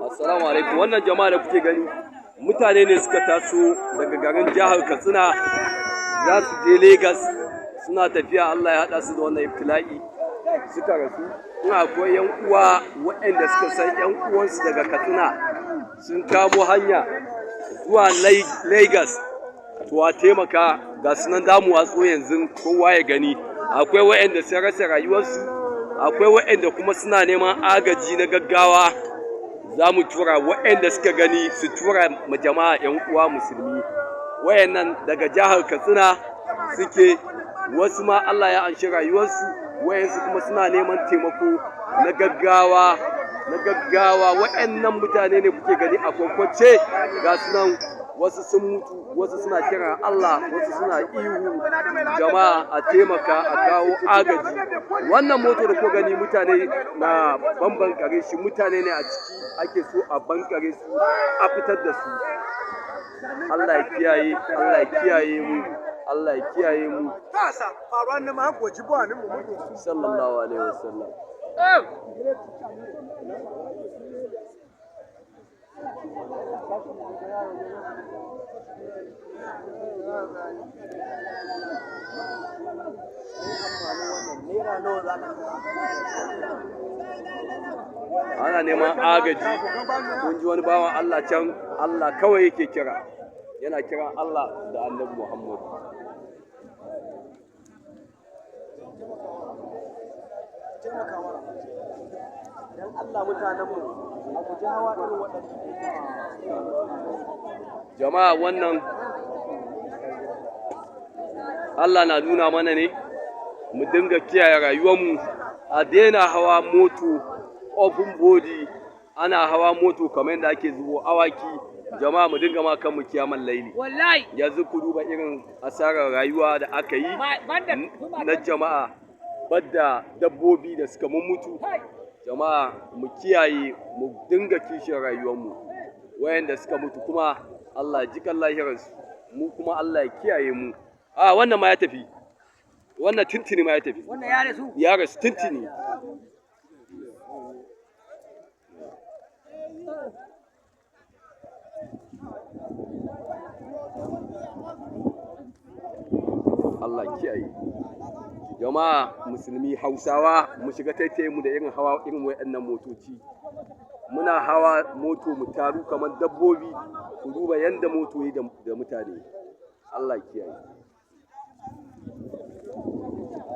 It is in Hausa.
Assalamu alaikum. Wannan jama'a da kuke gani mutane ne suka taso daga garin jihar Katsina za su je Legas, suna tafiya Allah ya haɗa su da wannan ibtila'i suka rasu. Ina akwai yan uwa waɗanda suka san yan uwansu daga Katsina sun kamo hanya zuwa Legas, to a taimaka ga sunan damu watso yanzu kowa ya gani. Akwai waɗanda sun rasa rayuwarsu, akwai waɗanda kuma suna neman agaji na gaggawa. Za mu tura waɗanda suka gani su tura ma jama'a 'yan uwa musulmi. Wayannan daga jihar Katsina suke, wasu ma Allah ya anshi rayuwarsu, wayansu kuma suna neman taimako na gaggawa. Wayannan mutane ne kuke gani a kwankwace ga sunan, wasu sun mutu, wasu suna kiran Allah, wasu suna ihu. Jama'a a taimaka a kawo agaji. Wannan moto da kuka gani mutane na bankare shi, mutane ne a ciki ake so a bankare su a fitar da su. Allah ya kiyaye, Allah ya kiyaye mu, Allah ya kiyaye mu. Sallallahu alaihi wasallam. Ana neman agaji. Kun ji wani bawan Allah can, Allah kawai yake kira, yana kiran Allah da Annabi Muhammad. Dan Allah mutanenmu a guji hawa irin waɗannan. Jama'a wannan Allah na nuna mana ne mu dinga kiyaye rayuwarmu, a daina hawa moto open body, ana hawa moto kamar yadda ake zubo awaki. Jama'a mu dinga ma kanmu kiyaman laili. Yanzu ku duba irin asarar rayuwa da aka yi na jama'a, badda dabbobi da suka mutu. Jama'a mu kiyaye, mu dinga kishin rayuwarmu. Wayanda suka mutu kuma Allah ya jikan lahirarsu, mu kuma Allah ya kiyaye mu. Wannan ma ya tafi, wannan tintini ma ya tafi. Wannan ya rasu? Ya rasu tintini. Allah kiyaye. Jama'a musulmi Hausawa mu shiga taitaye mu da irin hawa irin wayannan motoci. Muna hawa moto mu taru kamar dabbobi, ku duba yanda moto yi da mutane. Allah kiyaye.